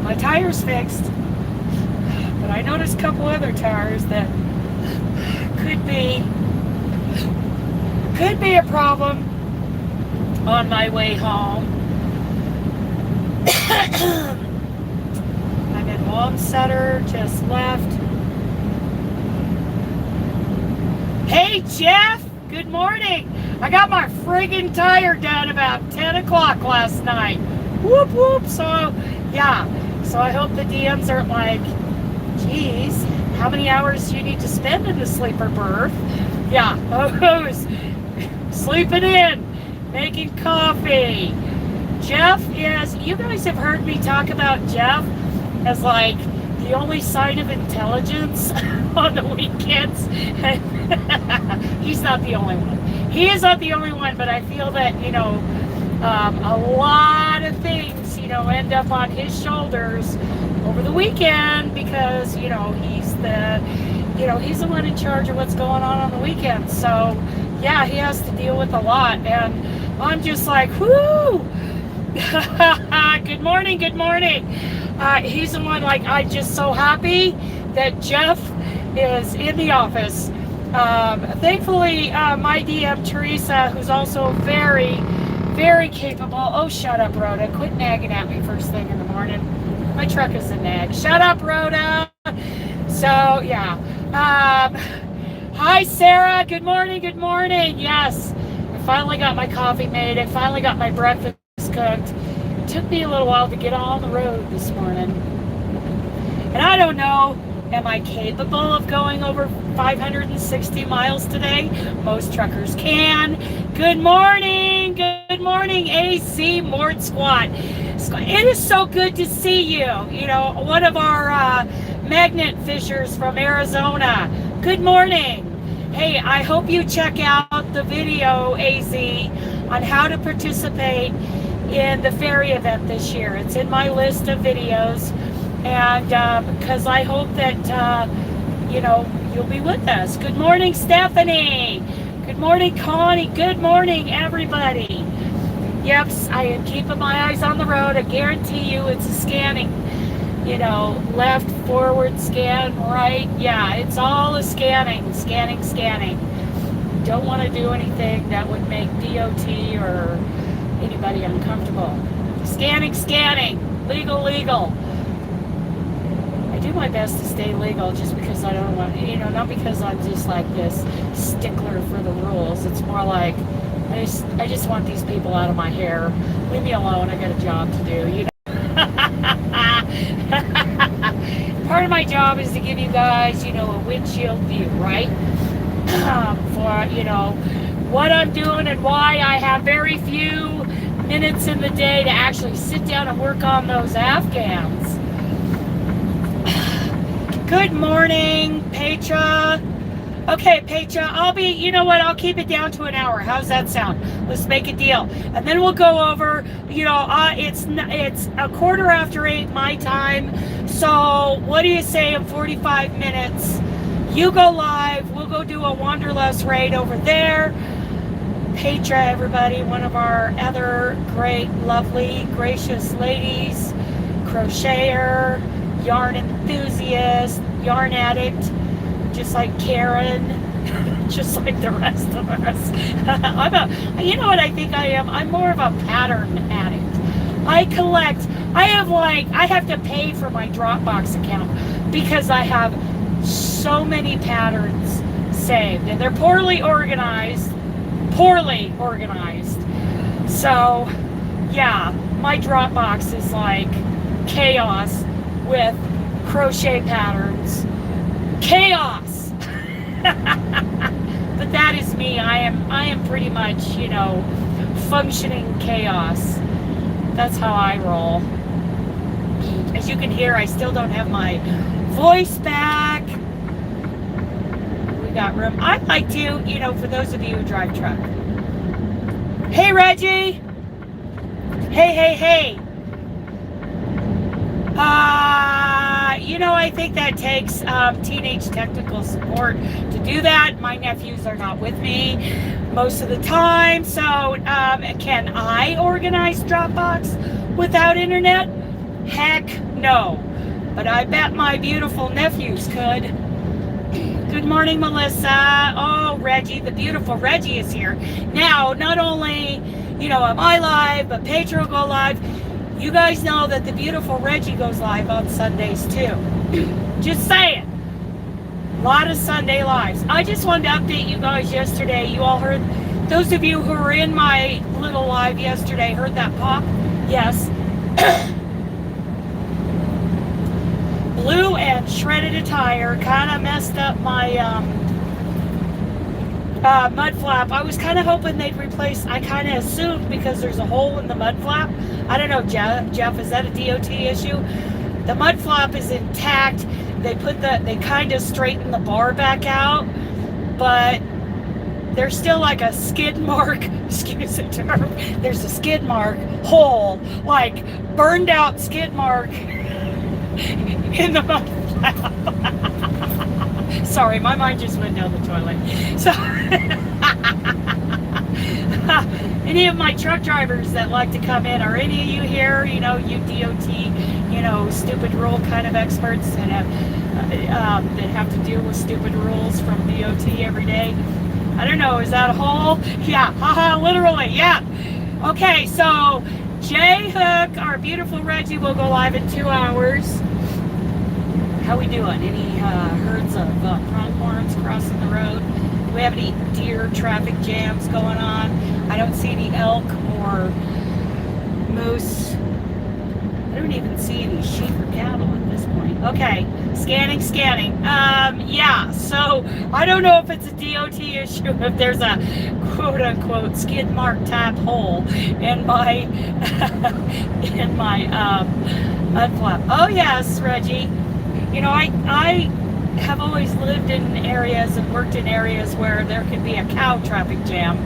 My tire's fixed, but I noticed a couple other tires that could be a problem on my way home. I'm in Wamsutter, just left. Hey Jeff, good morning. I got my friggin' tire done about 10 o'clock last night. Whoop whoop. So yeah, so I hope the DMs aren't like, geez, how many hours do you need to spend in the sleeper berth? Yeah, I was sleeping in, making coffee. Jeff is, you guys have heard me talk about Jeff as like the only sign of intelligence on the weekends. He's not the only one. He is not the only one, but I feel that, you know, a lot of things, you know, end up on his shoulders over the weekend because, you know, he's the one in charge of what's going on the weekend. So, yeah, he has to deal with a lot. And I'm just like, whoo! Good morning, good morning. He's the one, like, I'm just so happy that Jeff is in the office. Thankfully, my DM, Teresa, who's also very, very capable. Oh, shut up, Rhoda. Quit nagging at me first thing in the morning. My truck is a nag. Shut up, Rhoda. So, yeah. Hi, Sarah. Good morning, good morning. Yes, I finally got my coffee made. I finally got my breakfast cooked. It took me a little while to get on the road this morning. And I don't know, am I capable of going over 560 miles today? Most truckers can. Good morning, AC Mort Squad. It is so good to see you. You know, one of our magnet fishers from Arizona. Good morning. Hey, I hope you check out the video, AZ, on how to participate in the ferry event this year. It's in my list of videos, and because I hope that you know, you'll be with us. Good morning, Stephanie. Good morning, Connie. Good morning, everybody. Yep, I am keeping my eyes on the road. I guarantee you it's a scanning, you know, left, forward, scan, right. Yeah, it's all a scanning. Don't want to do anything that would make DOT or anybody uncomfortable. Scanning, legal. I do my best to stay legal just because I don't want, you know, not because I'm just like this stickler for the rules. It's more like I just want these people out of my hair. Leave me alone. I got a job to do, you know. Part of my job is to give you guys, you know, a windshield view, right? For, you know, what I'm doing and why I have very few minutes in the day to actually sit down and work on those Afghans. Good morning, Petra. Okay, Petra, you know what, I'll keep it down to an hour. How's that sound? Let's make a deal. And then we'll go over, you know, it's 8:15 my time. So what do you say in 45 minutes? You go live, we'll go do a Wanderlust raid over there. Petra, everybody, one of our other great, lovely, gracious ladies, crocheter, yarn enthusiast, yarn addict, just like Karen, just like the rest of us. You know what I think I am? I'm more of a pattern addict. I collect, I have to pay for my Dropbox account because I have so many patterns saved and they're poorly organized. So yeah, my Dropbox is like chaos with crochet patterns. Chaos. But that is me. I am pretty much, you know, functioning chaos. That's how I roll. As you can hear, I still don't have my voice back. We got room. I'd like to, you know, for those of you who drive truck. Hey, Reggie. Hey. You know, I think that takes teenage technical support to do that. My nephews are not with me most of the time, so can I organize Dropbox without internet? Heck no. But I bet my beautiful nephews could. Good morning, Melissa. Oh, Reggie, the beautiful Reggie is here. Now, not only, am I live, but Pedro will go live. You guys know that the beautiful Reggie goes live on Sundays too. Just saying. A lot of Sunday lives. I just wanted to update you guys yesterday. You all heard, those of you who were in my little live yesterday, heard that pop? Yes. Blue and shredded a tire kind of messed up my mud flap. I was kind of hoping they'd replace, I kind of assumed because there's a hole in the mud flap. I don't know, Jeff, is that a DOT issue? The mud flap is intact. They kind of straightened the bar back out, but there's still like a skid mark, excuse the term, there's a skid mark hole, like burned out skid mark in the mud flap. Sorry, my mind just went down the toilet. So, any of my truck drivers that like to come in, are any of you here, you DOT, stupid rule kind of experts that have to deal with stupid rules from DOT every day? I don't know, is that a hole? Yeah, haha, literally, yeah. Okay, so J Hook, our beautiful Reggie, will go live in 2 hours. How we doing? Any herds of pronghorns crossing the road? Do we have any deer traffic jams going on? I don't see any elk or moose. I don't even see any sheep or cattle at this point. Okay, scanning. Yeah, so I don't know if it's a DOT issue, if there's a quote-unquote skid mark type hole in my mud flap. Oh yes, Reggie. I have always lived in areas and worked in areas where there can be a cow traffic jam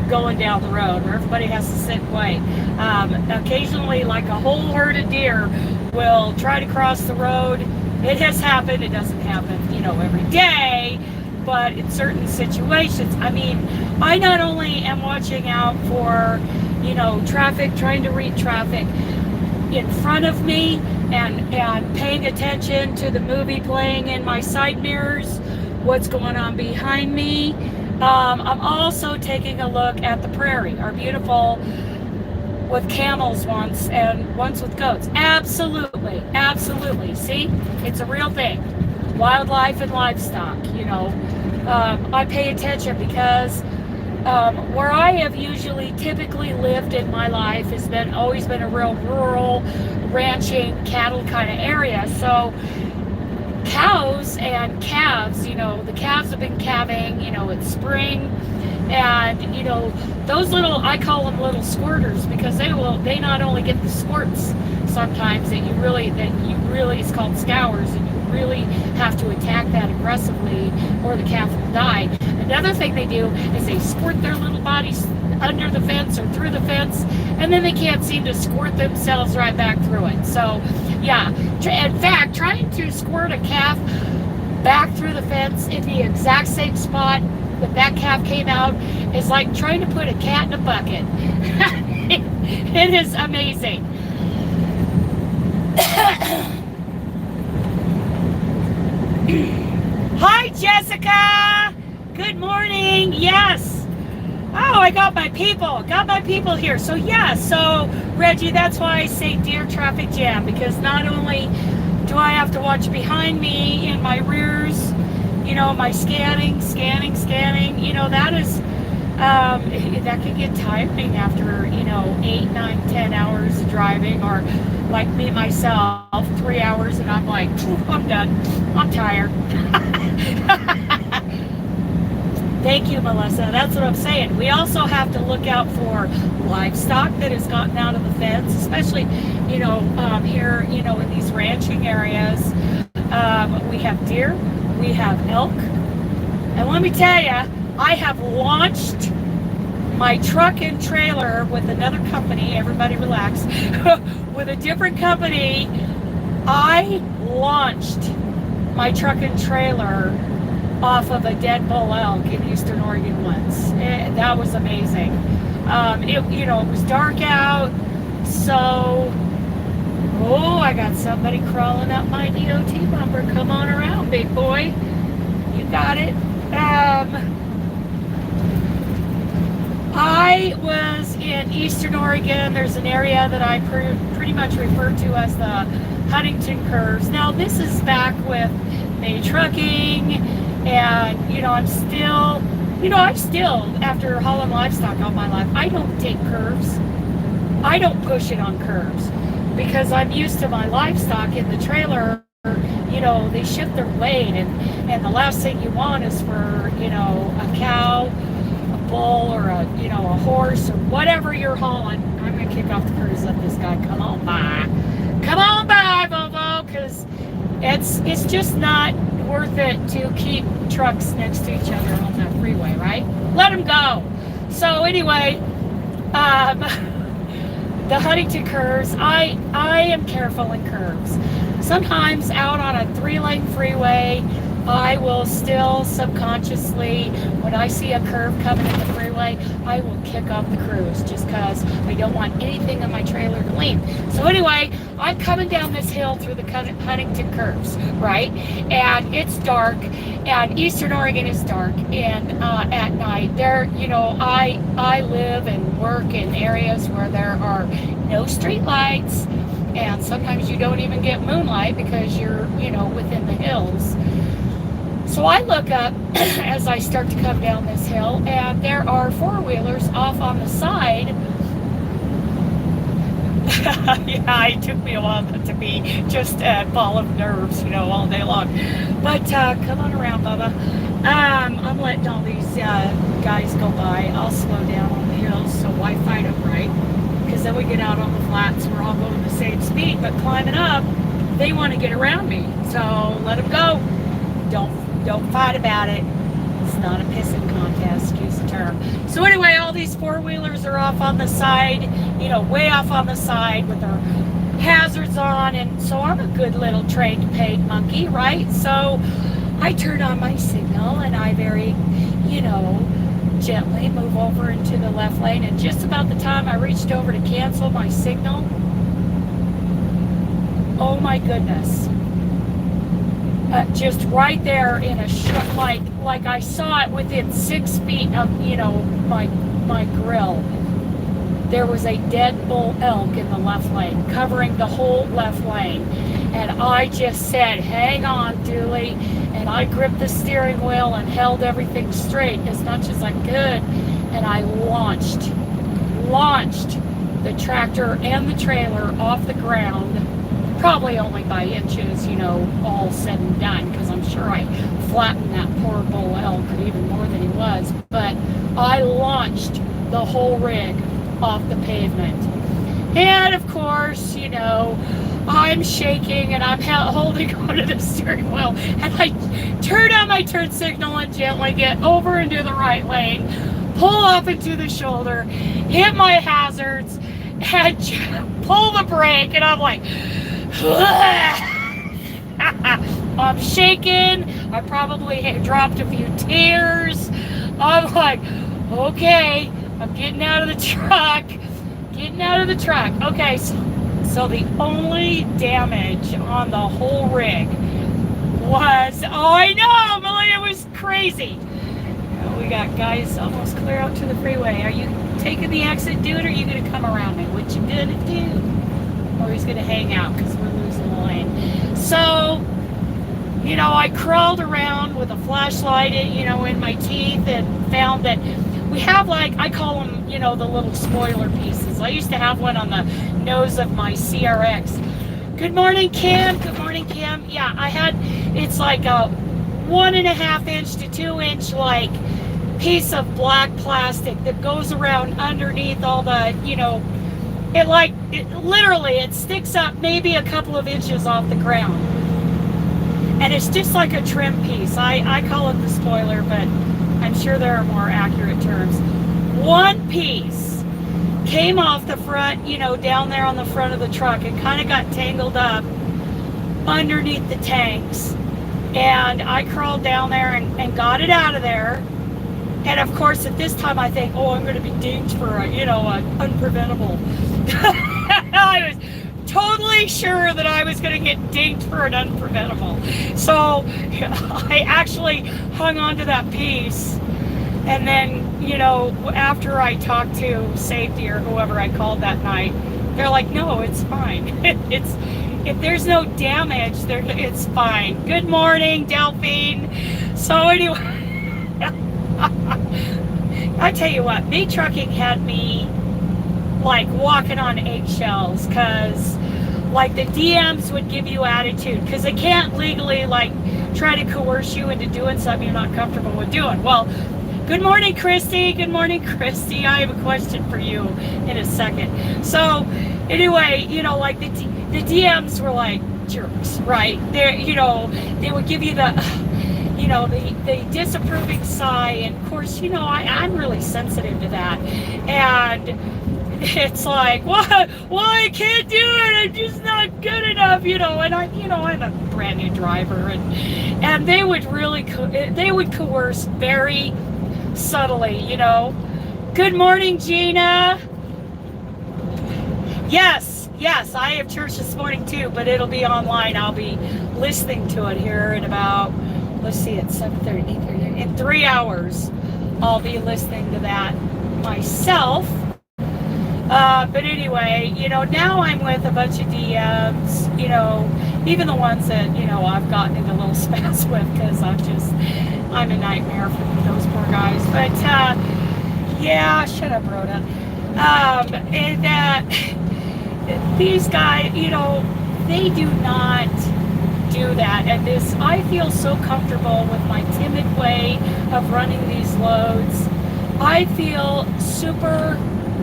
going down the road where everybody has to sit and wait. Occasionally, like a whole herd of deer will try to cross the road. It has happened. It doesn't happen, every day, but in certain situations. I mean, I not only am watching out for, traffic, trying to read traffic in front of me and paying attention to the movie playing in my side mirrors, what's going on behind me. I'm also taking a look at the prairie, our beautiful, with camels once and once with goats. Absolutely. See, it's a real thing. Wildlife and livestock, I pay attention because where I have typically lived in my life has always been a real rural, ranching, cattle kind of area. So cows and calves, the calves have been calving, it's spring, and those little, I call them little squirters, because they not only get the squirts sometimes that you really, it's called scours, and you really have to attack that aggressively or the calf will die. Another thing they do is they squirt their little bodies under the fence or through the fence, and then they can't seem to squirt themselves right back through it. So yeah, in fact, trying to squirt a calf back through the fence in the exact same spot that calf came out is like trying to put a cat in a bucket. It is amazing. Hi, Jessica. Good morning. Yes. Oh, I got my people here. So yeah, so Reggie, that's why I say deer traffic jam, because not only do I have to watch behind me in my rears, my scanning, that is, that can get tiring after, 8, 9, 10 hours of driving, or like me, myself, 3 hours, and I'm like, I'm done. I'm tired. Thank you, Melissa. That's what I'm saying. We also have to look out for livestock that has gotten out of the fence, especially, here, in these ranching areas. We have deer, we have elk, and let me tell you, I have launched my truck and trailer with another company. Everybody relax. With a different company, I launched my truck and trailer off of a dead bull elk in Eastern Oregon once. That was amazing. It was dark out, so Oh, I got somebody crawling up my DOT bumper. Come on around, big boy. You got it. I was in Eastern Oregon. There's an area that I pretty much refer to as the Huntington Curves. Now, this is back with May Trucking, and, I'm still, after hauling livestock all my life, I don't take curves. I don't push it on curves because I'm used to my livestock in the trailer. They shift their weight, and the last thing you want is for, a cow, a bull, or a horse, or whatever you're hauling. I'm going to kick off the curves, let this guy come on by. Come on by, Volvo, because it's just not worth it to keep trucks next to each other on that freeway, right? Let them go. So anyway, the Huntington curves, I am careful in curves. Sometimes out on a 3-lane freeway, I will still subconsciously, when I see a curve coming in the freeway, I will kick off the cruise just because I don't want anything in my trailer to lean. So anyway, I'm coming down this hill through the Huntington curves, right? And it's dark, and Eastern Oregon is dark, and at night, there, I live and work in areas where there are no street lights, and sometimes you don't even get moonlight because you're, within the hills. So I look up as I start to come down this hill, and there are 4-wheelers off on the side. Yeah, it took me a while to be just a ball of nerves, all day long. But come on around, Bubba. I'm letting all these guys go by. I'll slow down on the hills, so why fight them, right? Because then we get out on the flats, we're all going the same speed, but climbing up, they want to get around me. So let them go. Don't fight about it. It's not a pissing contest, excuse the term. So anyway, all these 4-wheelers are off on the side, way off on the side with their hazards on, and so I'm a good little trained paid monkey, right? So I turn on my signal, and I very, gently move over into the left lane, and just about the time I reached over to cancel my signal, oh my goodness. Just right there in a shot, like I saw it within 6 feet of, my grill. There was a dead bull elk in the left lane, covering the whole left lane. And I just said, hang on, Dooley. And I gripped the steering wheel and held everything straight as much as I could. And I launched the tractor and the trailer off the ground. Probably only by inches, all said and done, because I'm sure I flattened that poor bull elk even more than he was. But I launched the whole rig off the pavement. And of course, I'm shaking and I'm holding onto the steering wheel. And I turn on my turn signal and gently get over into the right lane, pull off into the shoulder, hit my hazards, and pull the brake. And I'm like, I'm shaking. I probably dropped a few tears. I'm like, okay, I'm getting out of the truck. Okay, so the only damage on the whole rig was, oh, I know, Melanie, it was crazy. We got guys almost clear out to the freeway. Are you taking the exit, dude, or are you going to come around me? What you gonna do? Or he's going to hang out because we're losing the lane. So, I crawled around with a flashlight, in my teeth, and found that we have, I call them, the little spoiler pieces. I used to have one on the nose of my CRX. Good morning, Kim. Good morning, Kim. Yeah, I had, it's like a 1.5 inch to 2 inch, piece of black plastic that goes around underneath all the, it sticks up maybe a couple of inches off the ground. And it's just like a trim piece. I call it the spoiler, but I'm sure there are more accurate terms. One piece came off the front, down there on the front of the truck. It kind of got tangled up underneath the tanks. And I crawled down there and got it out of there. And of course, at this time, I think, I'm going to be dinged for a unpreventable. I was totally sure that I was going to get dinged for an unpreventable. So I actually hung on to that piece. And then, you know, after I talked to safety or whoever I called that night, they're like, no, it's fine. If there's no damage, it's fine. Good morning, Delphine. So anyway, I tell you what, big trucking had me like walking on eggshells, because like the DMs would give you attitude because they can't legally like try to coerce you into doing something you're not comfortable with doing. Well, good morning, Christy. Good morning, Christy. I have a question for you in a second. So anyway, you know, like the DMs were like jerks, right? They, you know, they would give you the, you know, the disapproving sigh, and of course, you know, I'm really sensitive to that, and it's like, what? Well, I can't do it. I'm just not good enough, you know. And I'm a brand new driver, and they would really, they would coerce very subtly, you know. Good morning, Gina. Yes, I have church this morning too, but it'll be online. I'll be listening to it here in about, let's see, it's 7:30, 8:30. In 3 hours, I'll be listening to that myself. But anyway, you know, now I'm with a bunch of DMs, you know, even the ones that, you know, I've gotten into a little spats with, because I'm a nightmare for those poor guys. But, yeah, shut up, Rhoda. These guys, you know, they do not do that. And I feel so comfortable with my timid way of running these loads. I feel super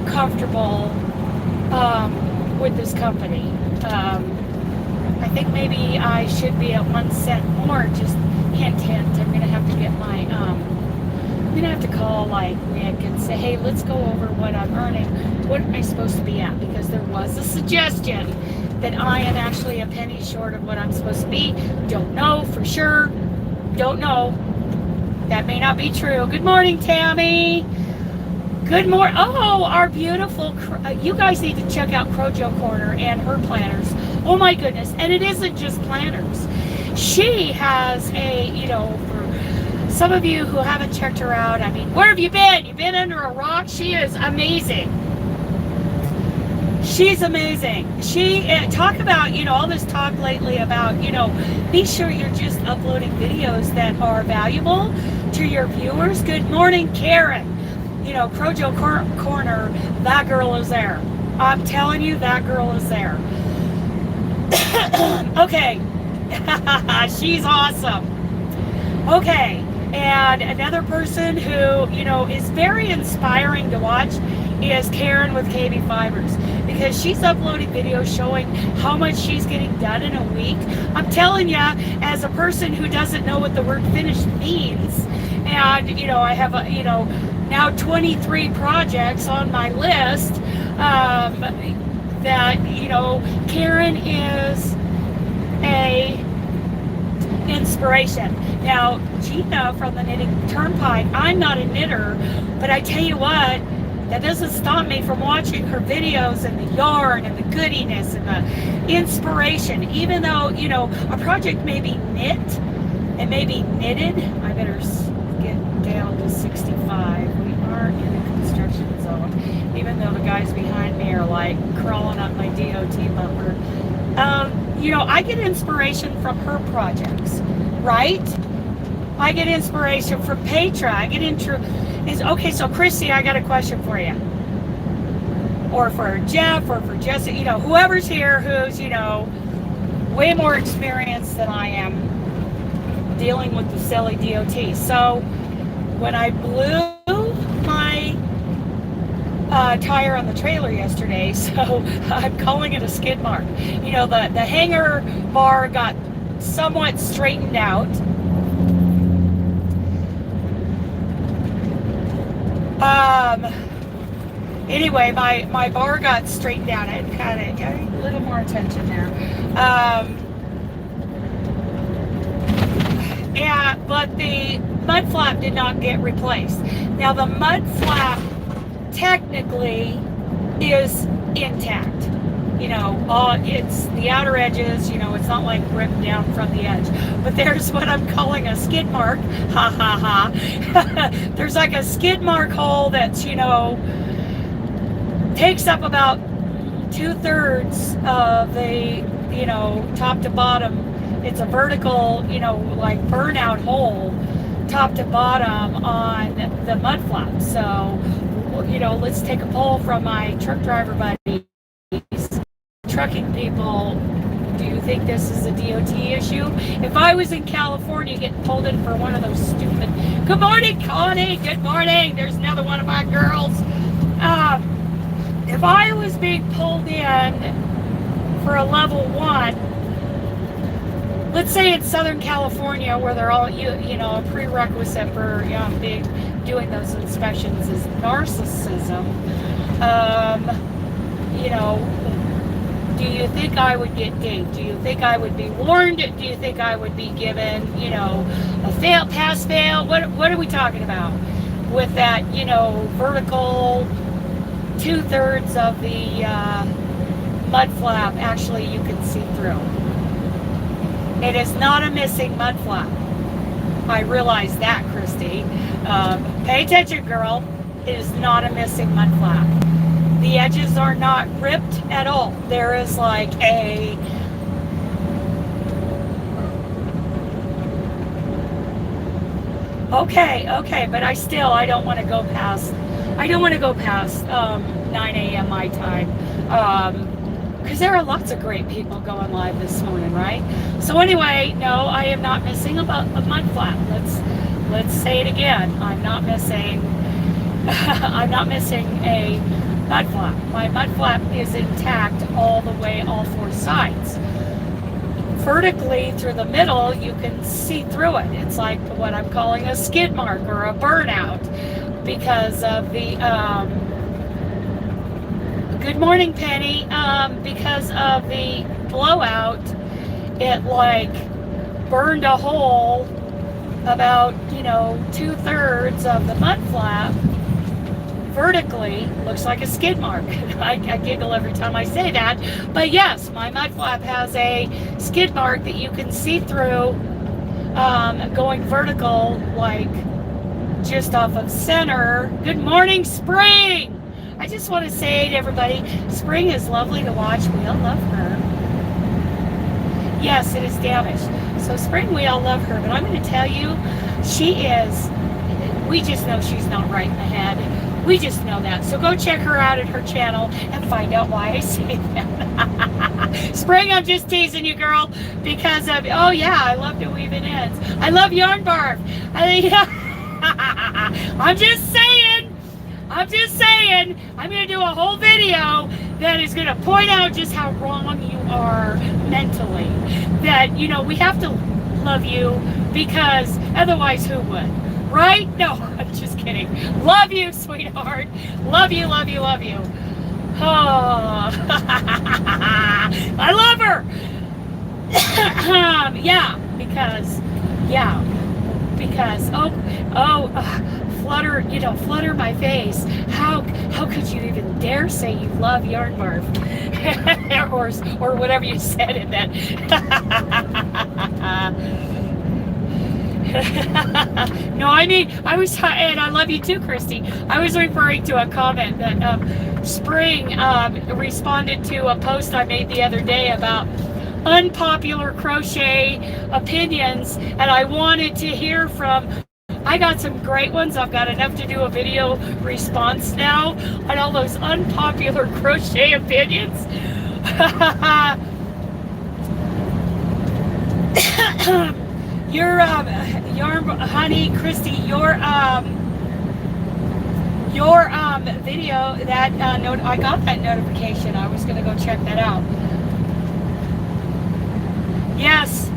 comfortable with this company. I think maybe I should be at 1 cent more. Just hint. I'm gonna have to get my I'm gonna have to call like Nick and say, hey, let's go over what I'm earning. What am I supposed to be at? Because there was a suggestion that I am actually a penny short of what I'm supposed to be. Don't know for sure. Don't know. That may not be true. Good morning, Tammy. Good morning. Oh, our beautiful, you guys need to check out Crochet Corner and her planners. Oh my goodness. And it isn't just planners. She has a, you know, for some of you who haven't checked her out, I mean, where have you been? You've been under a rock? She is amazing. She's amazing. She, talk about, you know, all this talk lately about, you know, be sure you're just uploading videos that are valuable to your viewers. Good morning, Karen. You know, Crochet Corner, that girl is there. I'm telling you, that girl is there. Okay. She's awesome. Okay. And another person who, you know, is very inspiring to watch is Karen with KB Fibers, because she's uploading videos showing how much she's getting done in a week. I'm telling you, as a person who doesn't know what the word finished means, and, you know, I have, you know, now 23 projects on my list, that, you know, Karen is a inspiration. Now, Gina from the Knitting Turnpike, I'm not a knitter, but I tell you what, that doesn't stop me from watching her videos and the yarn and the goodiness and the inspiration. Even though, you know, a project may be knit, it may be knitted. I better get down to 65. We aren't in a construction zone, even though the guys behind me are like crawling up my DOT bumper. You know, I get inspiration from her projects, right? I get inspiration from Petra. I get okay, so Chrissy, I got a question for you. Or for Jeff, or for Jesse, you know, whoever's here who's, you know, way more experienced than I am dealing with the silly DOT. So when I blew my tire on the trailer yesterday, so I'm calling it a skid mark. You know, the hanger bar got somewhat straightened out. Anyway, my bar got straightened out. I had a little more attention there. But the mud flap did not get replaced. Now the mud flap technically is intact. you know, it's the outer edges, you know, it's not like ripped down from the edge. But there's what I'm calling a skid mark. Ha ha ha. There's like a skid mark hole that's, you know, takes up about 2/3 of the, you know, top to bottom. It's a vertical, you know, like burnout hole, top to bottom on the mud flap. So, you know, let's take a poll from my truck driver buddies. Trucking people, do you think this is a DOT issue? If I was in California getting pulled in for one of those stupid, good morning, Connie, good morning, there's another one of my girls. If I was being pulled in for a level 1, let's say in Southern California, where they're all, you know, a prerequisite for doing those inspections is narcissism. You know, do you think I would get dinged? Do you think I would be warned? Do you think I would be given, you know, a fail, pass, fail? What are we talking about with that, you know, vertical 2/3 of the mud flap actually you can see through? It is not a missing mud flap. I realize that, Christy. Pay attention, girl. It is not a missing mud flap. The edges are not ripped at all. There is like a okay, but I don't want to go past 9 a.m. my time. Because there are lots of great people going live this morning, right? So anyway, no, I am not missing a mud flap. Let's say it again. I'm not missing a mud flap. My mud flap is intact all the way, all 4 sides. Vertically through the middle, you can see through it. It's like what I'm calling a skid mark or a burnout because of the good morning, Penny. Because of the blowout, it like burned a hole about, you know, 2/3 of the mud flap. Vertically, looks like a skid mark. I giggle every time I say that, but yes, my mud flap has a skid mark that you can see through, going vertical, like just off of center. Good morning, Spring! I just want to say to everybody, Spring is lovely to watch. We all love her. Yes, it is damaged. So Spring, we all love her, but I'm going to tell you, we just know she's not right in the head. We just know that. So go check her out at her channel and find out why I say that. Spring, I'm just teasing you, girl, because of, oh yeah, I love to weave in ends. I love yarn barf. I'm just saying. I'm going to do a whole video that is going to point out just how wrong you are mentally. That, you know, we have to love you because otherwise who would? Right? No, I'm just kidding. Love you, sweetheart. Love you, love you, love you. Oh, I love her. because flutter my face. How could you even dare say you love yarn barf? or whatever you said in that. No, I mean, and I love you too, Christy. I was referring to a comment that Spring responded to a post I made the other day about unpopular crochet opinions, and I wanted to hear from. I got some great ones. I've got enough to do a video response now on all those unpopular crochet opinions. Your honey, Christy, your video that I got that notification. I was gonna go check that out. Yes.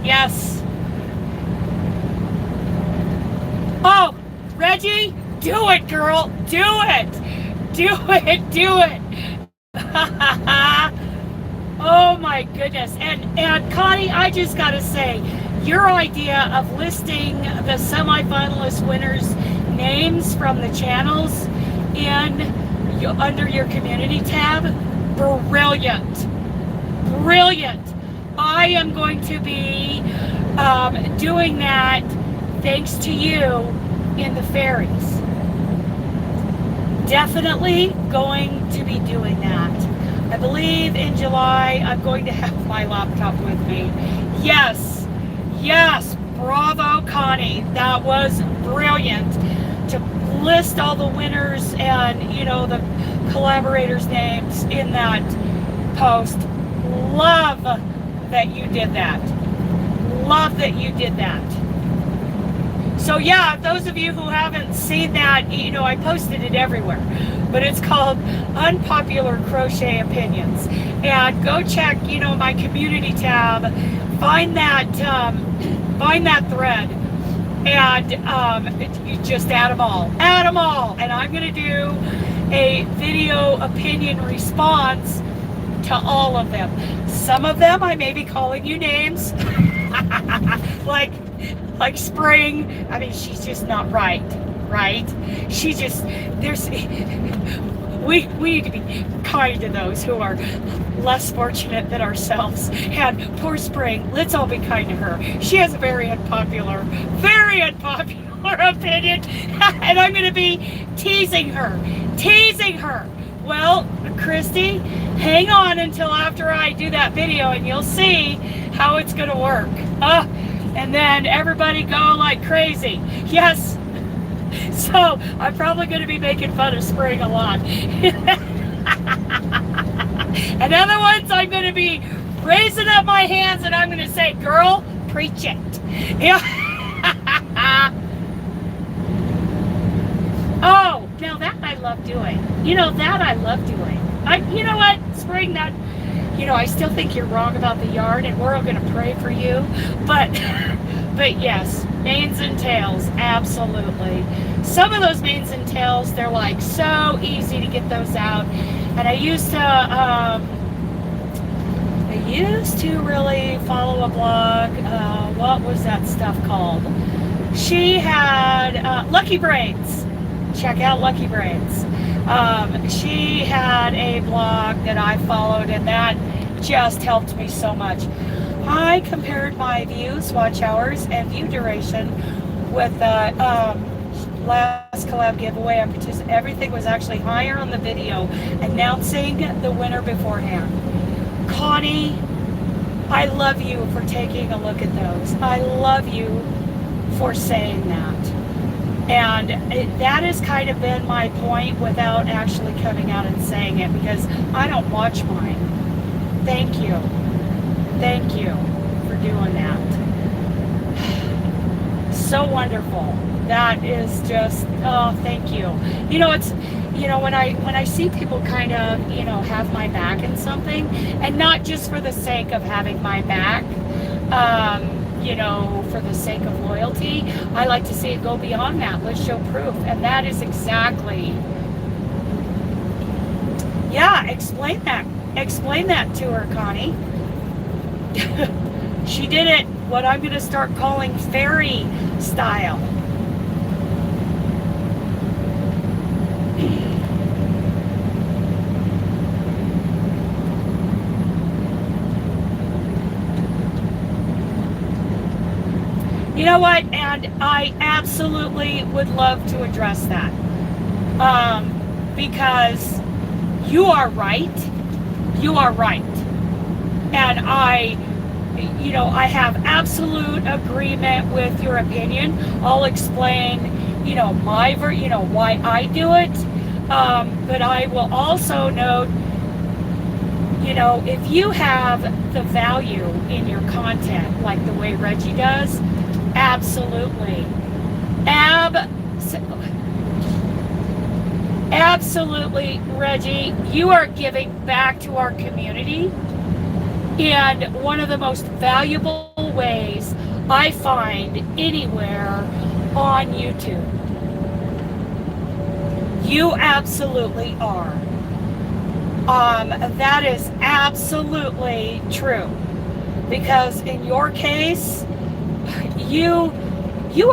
Oh, Reggie, do it, girl, do it. Oh my goodness, and Connie, I just gotta say, your idea of listing the semi-finalist winners' names from the channels under your community tab, brilliant. Brilliant. I am going to be doing that thanks to you in the fairies. Definitely going to be doing that. I believe in July I'm going to have my laptop with me. Yes, yes, bravo, Connie. That was brilliant to list all the winners and, you know, the collaborators' names in that post. Love that you did that. Love that you did that. So yeah, those of you who haven't seen that, you know, I posted it everywhere, but it's called Unpopular Crochet Opinions. And go check, you know, my community tab, find that thread, and you just add them all. Add them all. And I'm going to do a video opinion response to all of them. Some of them I may be calling you names. like Spring. I mean, she's just not right. She just, we need to be kind to those who are less fortunate than ourselves. And poor Spring, let's all be kind to her. She has a very unpopular opinion, and I'm going to be teasing her. Well, Christy, hang on until after I do that video and you'll see how it's going to work. And then everybody go like crazy. Yes. So I'm probably going to be making fun of Spring a lot. And other ones I'm going to be raising up my hands and I'm going to say, girl, preach it. Yeah. Oh, now that I love doing. You know, that I love doing. You know what, Spring, that, you know, I still think you're wrong about the yarn, and we're all going to pray for you. But yes, manes and tails, absolutely. Some of those manes and tails, they're like so easy to get those out. And I used to really follow a blog. What was that stuff called? She had Lucky Braids. Check out Lucky Braids. She had a blog that I followed, and that just helped me so much. I compared my views, watch hours, and view duration with the last collab giveaway. Everything was actually higher on the video, announcing the winner beforehand. Connie, I love you for taking a look at those. I love you for saying that. And that has kind of been my point without actually coming out and saying it, because I don't watch mine. Thank you for doing that. So wonderful. That is just, oh, thank you. You know, it's, you know, when I see people kind of, you know, have my back in something, and not just for the sake of having my back, you know, for the sake of loyalty, I like to see it go beyond that. Let's show proof. And that is exactly, yeah, explain that to her, Connie. She did it, what I'm going to start calling fairy style. You know what? And I absolutely would love to address that. Because you are right. And I have absolute agreement with your opinion. I'll explain, you know, why I do it. But I will also note, you know, if you have the value in your content, like the way Reggie does, absolutely, Reggie, you are giving back to our community in one of the most valuable ways I find anywhere on YouTube. You absolutely are. That is absolutely true, because in your case, you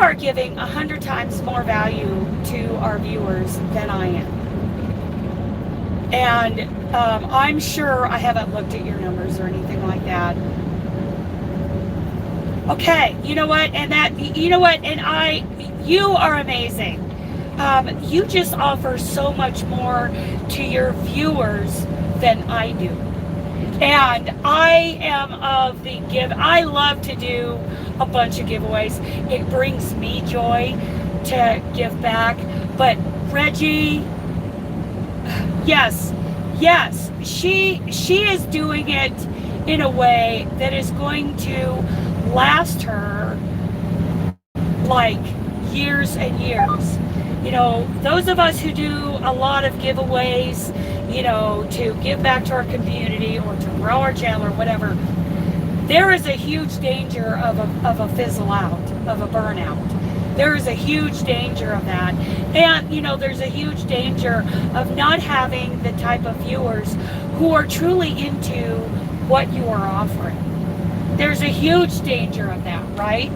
are giving 100 times more value to our viewers than I am. And I'm sure I haven't looked at your numbers or anything like that. Okay, you know what? And you are amazing. You just offer so much more to your viewers than I do. And I am of the I love to do a bunch of giveaways. It brings me joy to give back. But Reggie, yes, she is doing it in a way that is going to last her like years and years. You know, those of us who do a lot of giveaways, you know, to give back to our community or to grow our channel or whatever, there is a huge danger of a fizzle out, of a burnout. There is a huge danger of that. And, you know, there's a huge danger of not having the type of viewers who are truly into what you are offering. There's a huge danger of that, right?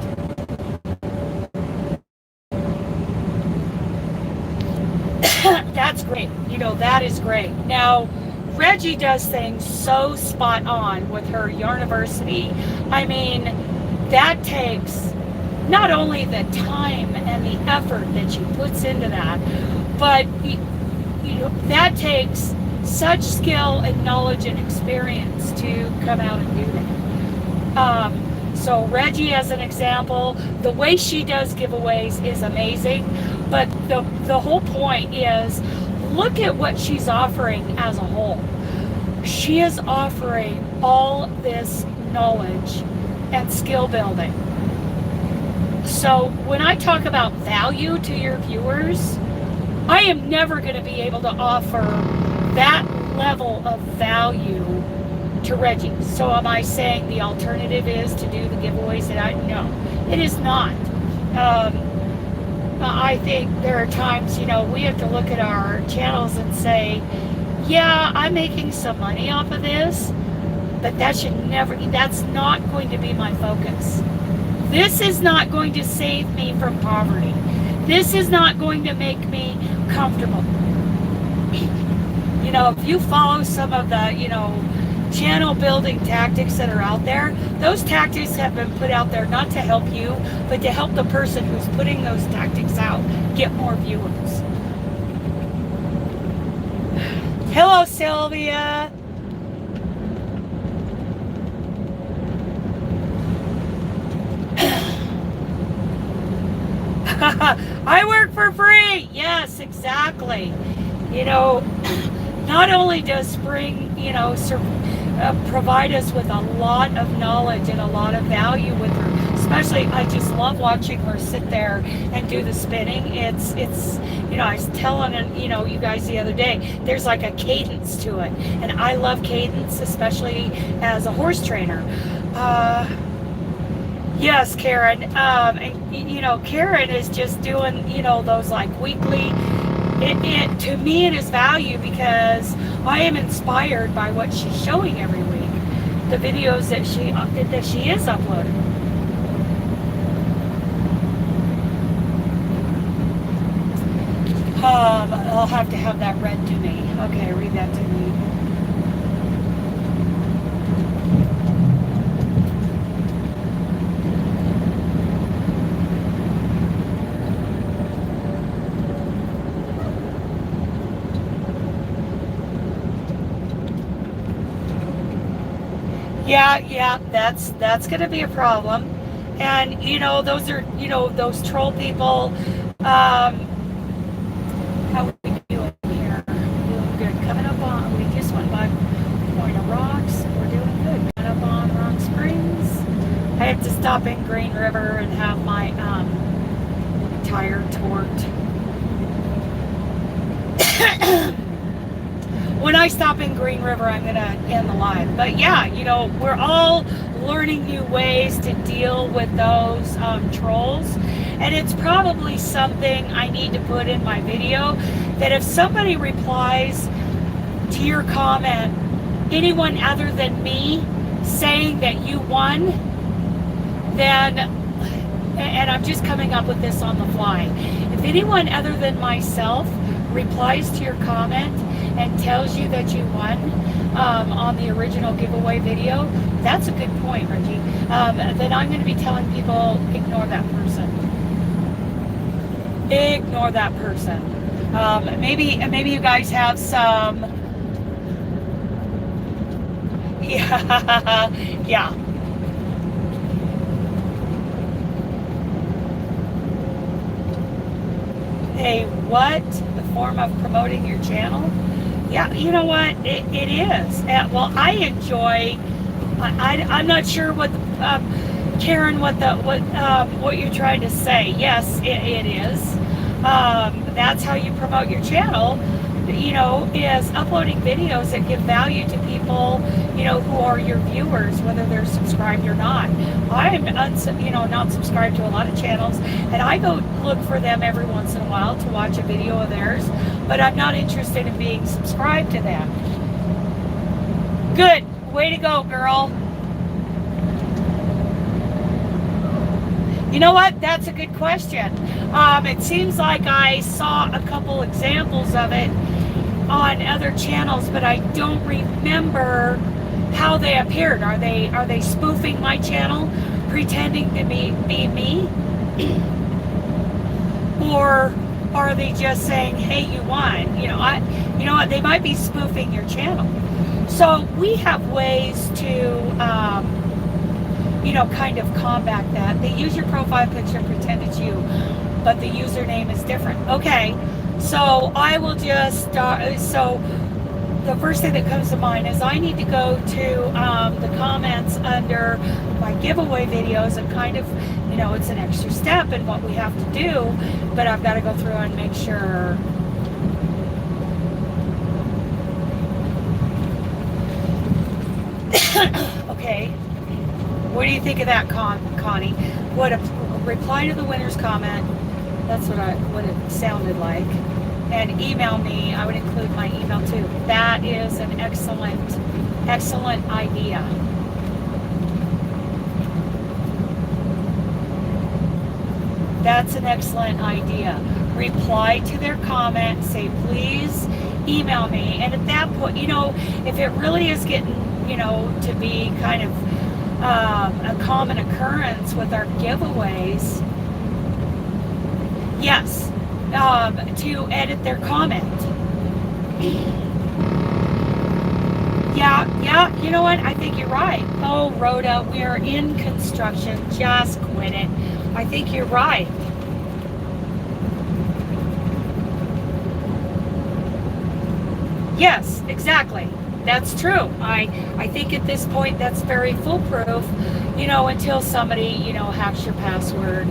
That's great. You know, that is great. Now, Reggie does things so spot on with her Yarniversity. I mean, that takes not only the time and the effort that she puts into that, but you know, that takes such skill and knowledge and experience to come out and do that. So Reggie, as an example, the way she does giveaways is amazing, but the whole point is, look at what she's offering as a whole. She is offering all this knowledge and skill building. So when I talk about value to your viewers, I am never going to be able to offer that level of value to Reggie. So am I saying the alternative is to do the giveaways that no, it is not. I think there are times, you know, we have to look at our channels and say, yeah, I'm making some money off of this, but that's not going to be my focus. This is not going to save me from poverty. This is not going to make me comfortable. You know, if you follow some of the, you know, channel building tactics that are out there, those tactics have been put out there not to help you, but to help the person who's putting those tactics out get more viewers. Hello, Sylvia. I work for free. Yes, exactly. You know, not only does Spring, you know, provide us with a lot of knowledge and a lot of value with her. Especially, I just love watching her sit there and do the spinning. It's you know, I was telling, you know, you guys the other day, there's like a cadence to it. And I love cadence, especially as a horse trainer. Yes, Karen. And, you know, Karen is just doing, you know, those like weekly. To me, it is value because I am inspired by what she's showing every week, the videos that she is uploading. I'll have to have that read to me. Okay, read that to me. Yeah, that's going to be a problem. And, you know, those are, you know, those troll people. How are we doing here? Doing good. Coming up on, we just went by Point of Rocks. We're doing good. Coming up on Rock Springs. I had to stop in Green River and have my tire torqued. When I stop in Green River, I'm going to end the live. But yeah, you know, we're all learning new ways to deal with those trolls. And it's probably something I need to put in my video, that if somebody replies to your comment, anyone other than me, saying that you won, then, and I'm just coming up with this on the fly, if anyone other than myself replies to your comment and tells you that you won on the original giveaway video, that's a good point, Reggie. Then I'm going to be telling people, ignore that person. Ignore that person. Maybe you guys have some. Yeah, yeah. Hey, what? The form of promoting your channel? Yeah, you know what? It is. Well, I enjoy. I'm not sure what, Karen, what you're trying to say. Yes, it is. That's how you promote your channel. You know, is uploading videos that give value to people, you know, who are your viewers, whether they're subscribed or not. I'm not subscribed to a lot of channels, and I go look for them every once in a while to watch a video of theirs, but I'm not interested in being subscribed to them. Good. Way to go, girl. You know what? That's a good question. It seems like I saw a couple examples of it on other channels, but I don't remember how they appeared. Are they spoofing my channel, pretending to be me? Or are they just saying, hey, you won? You know what? They might be spoofing your channel. So we have ways to kind of combat that. They use your profile picture and pretend it's you, but the username is different. Okay, so I will just start. So the first thing that comes to mind is I need to go to the comments under my giveaway videos and kind of, it's an extra step in what we have to do, but I've got to go through and make sure. Okay. What do you think of that, Connie? What a reply to the winner's comment. That's what it sounded like. And email me. I would include my email too. That is an excellent idea. That's an excellent idea. Reply to their comment. Say, please email me. And at that point, if it really is getting, to be kind of a common occurrence with our giveaways, yes, to edit their comment. Yeah, you know what? I think you're right. Oh, Rhoda, we're in construction. Just quit it. I think you're right. Yes, exactly. That's true. I think at this point that's very foolproof, until somebody, hacks your password.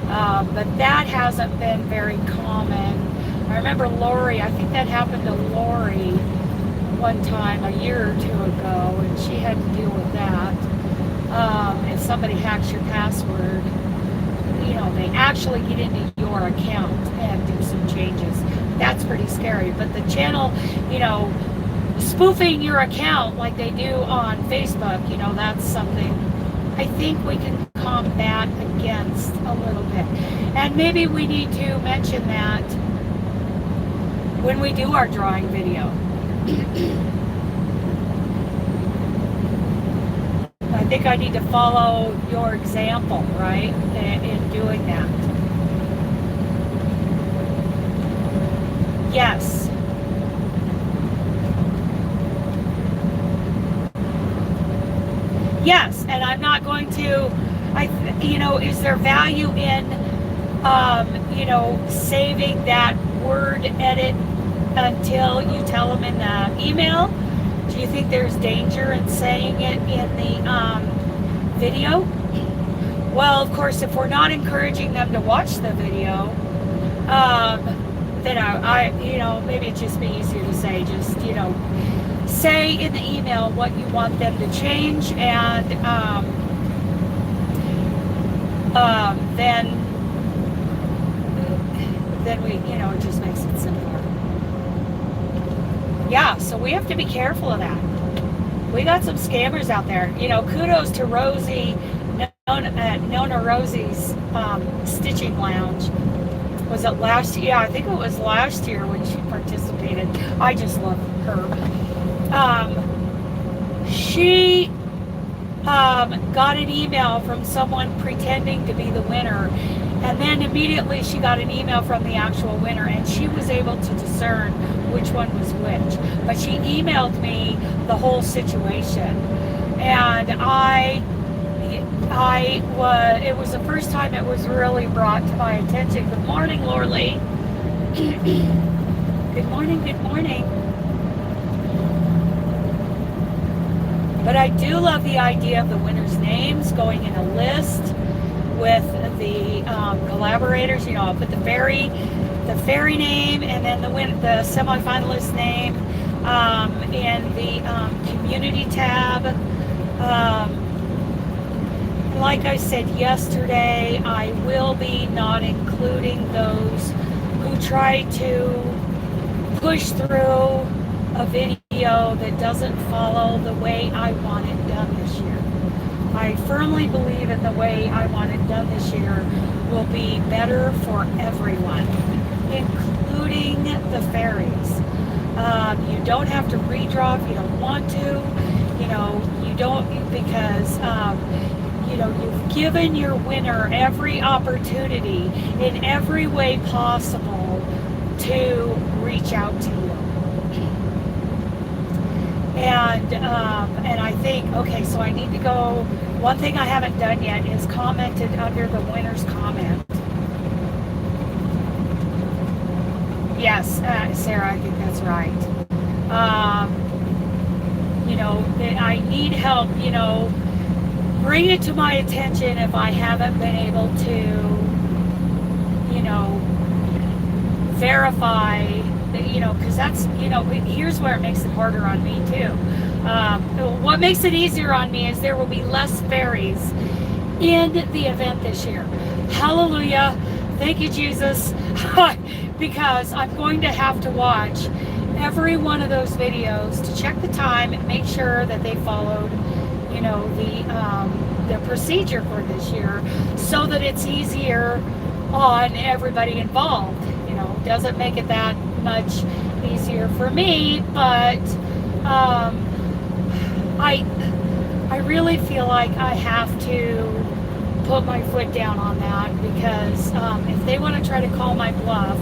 But that hasn't been very common. I remember Lori, I think that happened to Lori one time a year or two ago, and she had to deal with that. If somebody hacks your password, they actually get into your account and do some changes. That's pretty scary. But the channel, spoofing your account like they do on Facebook, that's something I think we can combat against a little bit. And maybe we need to mention that when we do our drawing video. I think I need to follow your example, right, in doing that. Yes. Yes, and I'm not going to, is there value in, saving that word edit until you tell them in the email? Do you think there's danger in saying it in the video? Well, of course, if we're not encouraging them to watch the video, then I maybe it'd just be easier to say, just, say in the email what you want them to change, and then we, it just makes it simpler. Yeah, so we have to be careful of that. We got some scammers out there. Kudos to Rosie, Nona Rosie's Stitching Lounge. was it last year? Yeah, I think it was last year when she participated. I just love her. She got an email from someone pretending to be the winner, and then immediately she got an email from the actual winner, and she was able to discern which one was which. But she emailed me the whole situation, and it was the first time it was really brought to my attention. Good morning, Lorley. Good morning, good morning. But I do love the idea of the winners' names going in a list with the collaborators. You know, I'll put the fairy name, and then the semifinalist name in the community tab. Like I said yesterday, I will be not including those who try to push through a video that doesn't follow the way I want it done this year. I firmly believe in the way I want it done this year will be better for everyone, including the fairies. You don't have to redraw if you don't want to. You know, you don't, because you know, you've given your winner every opportunity in every way possible to reach out to you. And I think, okay, so I need to go. One thing I haven't done yet is commented under the winner's comment. Yes, Sarah, I think that's right. You know, I need help, you know, bring it to my attention if I haven't been able to, you know, verify, you know, because that's, you know, here's where it makes it harder on me too. What makes it easier on me is there will be less fairies in the event this year. Hallelujah. Thank you, Jesus. Because I'm going to have to watch every one of those videos to check the time and make sure that they followed, you know, the procedure for this year, so that it's easier on everybody involved. You know, doesn't make it that much easier for me, but I really feel like I have to put my foot down on that, because if they want to try to call my bluff,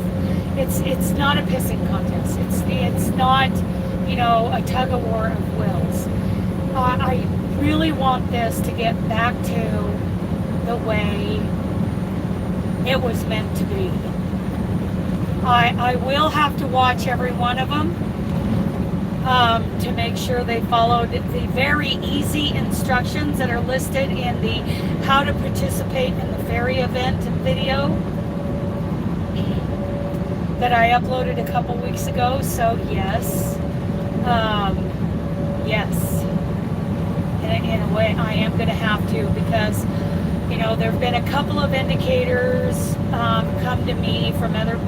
it's not a pissing contest. It's not, you know, a tug of war of wills. I really want this to get back to the way it was meant to be. I will have to watch every one of them to make sure they followed the very easy instructions that are listed in the how to participate in the fairy event video that I uploaded a couple weeks ago. So yes, yes, in a way I am going to have to, because, you know, there have been a couple of indicators come to me from other,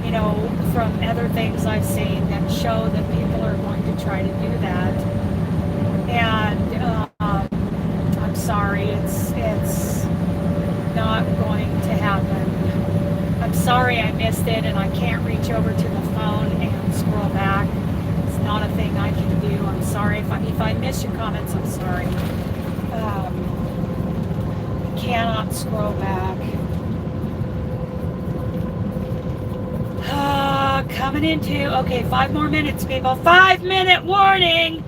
you know, from other things I've seen that show that people are going to try to do that. And I'm sorry, it's not going to happen. I'm sorry I missed it, and I can't reach over to the phone and scroll back. It's not a thing I can do. I'm sorry if I miss your comments. I'm sorry. I cannot scroll back. Coming into, okay, 5 more minutes, people. 5-minute warning.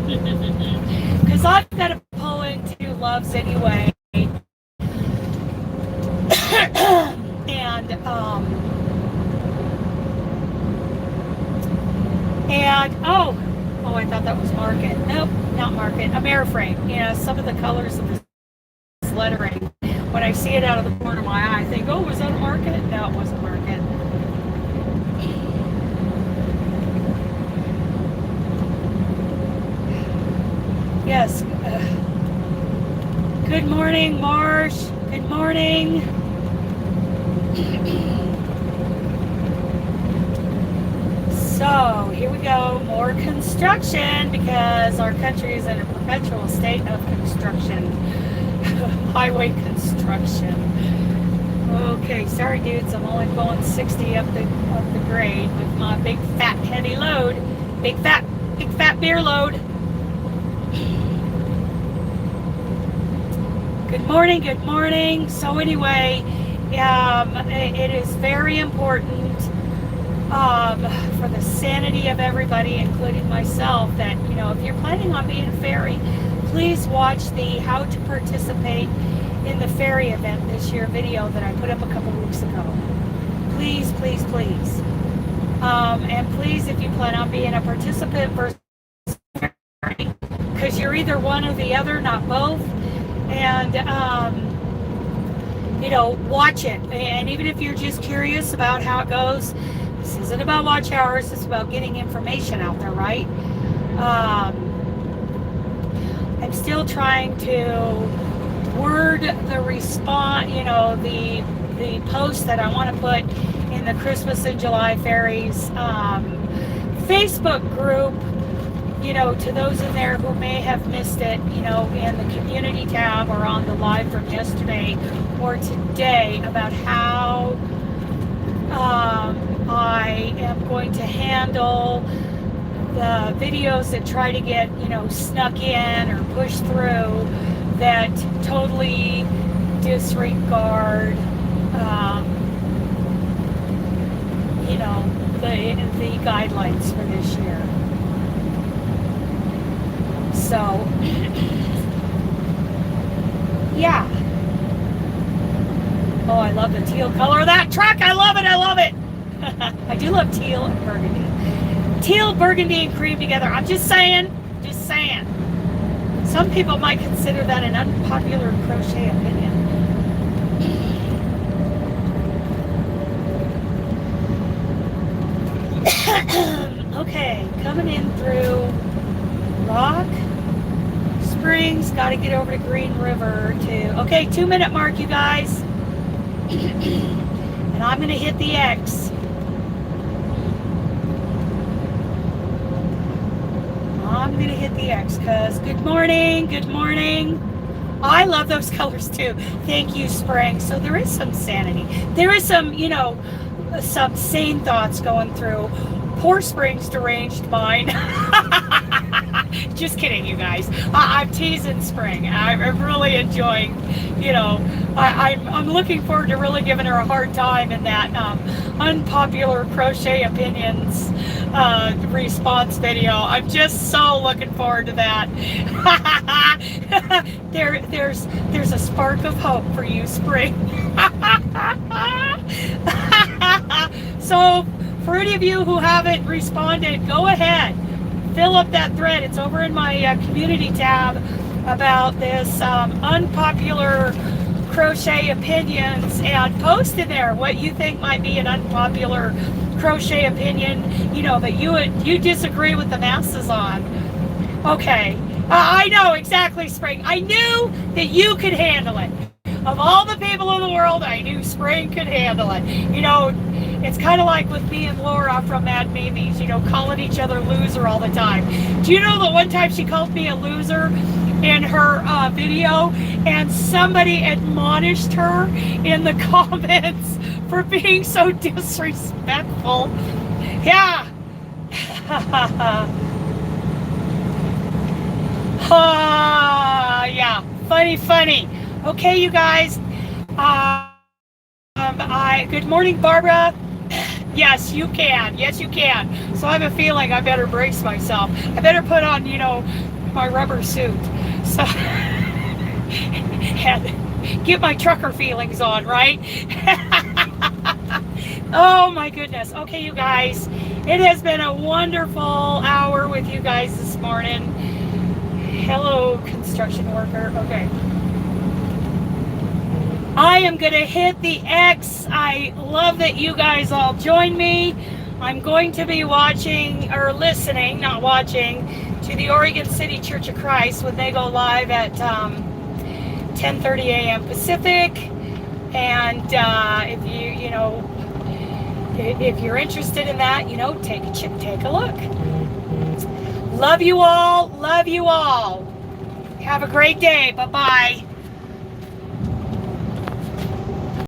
Because I've got to pull into Loves anyway. And oh, I thought that was Market. Nope, not Market. Ameriframe. Yeah, some of the colors of this lettering, when I see it out of the corner of my eye, I think, oh, was that a Market? No, it wasn't Market. Yes. Good morning, Marsh. Good morning. So here we go, more construction, because our country is in a perpetual state of construction. Highway construction. Okay, sorry dudes, I'm only going 60 up the grade with my big fat heavy load. Big fat beer load. Good morning, good morning. So anyway, it is very important for the sanity of everybody, including myself, that, you know, if you're planning on being a fairy, please watch the how to participate in the fairy event this year video that I put up a couple weeks ago. Please, please, please. And please, if you plan on being a participant versus fairy, because you're either one or the other, not both. And, you know, watch it. And even if you're just curious about how it goes, this isn't about watch hours, it's about getting information out there, right? I'm still trying to word the response, you know, the post that I want to put in the Christmas and July Fairies Facebook group, you know, to those in there who may have missed it, you know, in the community tab or on the live from yesterday or today, about how I am going to handle the videos that try to get, you know, snuck in or pushed through that totally disregard, you know, the guidelines for this year. So, yeah. Oh, I love the teal color of that truck. I love it. I love it. I do love teal and burgundy. Teal, burgundy, and cream together. I'm just saying. Just saying. Some people might consider that an unpopular crochet opinion. Okay, coming in through Rock Springs. Got to get over to Green River too. Okay, 2-minute mark, you guys. And I'm going to hit the X. I'm going to hit the X because good morning, good morning. I love those colors too. Thank you, Spring. So there is some sanity. There is some, you know, some sane thoughts going through. Poor Spring's deranged mind. Just kidding, you guys. I'm teasing Spring. I'm really enjoying, you know, I'm looking forward to really giving her a hard time in that unpopular crochet opinions response video. I'm just so looking forward to that. There's a spark of hope for you, Spring. So for any of you who haven't responded, go ahead, fill up that thread. It's over in my community tab about this unpopular crochet opinions, and post in there what you think might be an unpopular crochet opinion, you know, that you disagree with the masses on. Okay, I know exactly, Spring. I knew that you could handle it. Of all the people in the world, I knew Spring could handle it. You know, it's kind of like with me and Laura from Mad Maybes, you know, calling each other loser all the time. Do you know that one time she called me a loser in her video, and somebody admonished her in the comments for being so disrespectful? Yeah. Yeah, funny. Okay, you guys. Good morning, Barbara. Yes, you can. Yes, you can. So I have a feeling I better brace myself. I better put on, you know, my rubber suit. So, and get my trucker feelings on, right? Oh my goodness. Okay, you guys. It has been a wonderful hour with you guys this morning. Hello, construction worker. Okay. I am going to hit the X. I love that you guys all join me. I'm going to be watching, or listening, not watching, to the Oregon City Church of Christ when they go live at 10:30 a.m. Pacific. And if you know, if you're interested in that, you know, take a look. Love you all. Love you all. Have a great day. Bye-bye.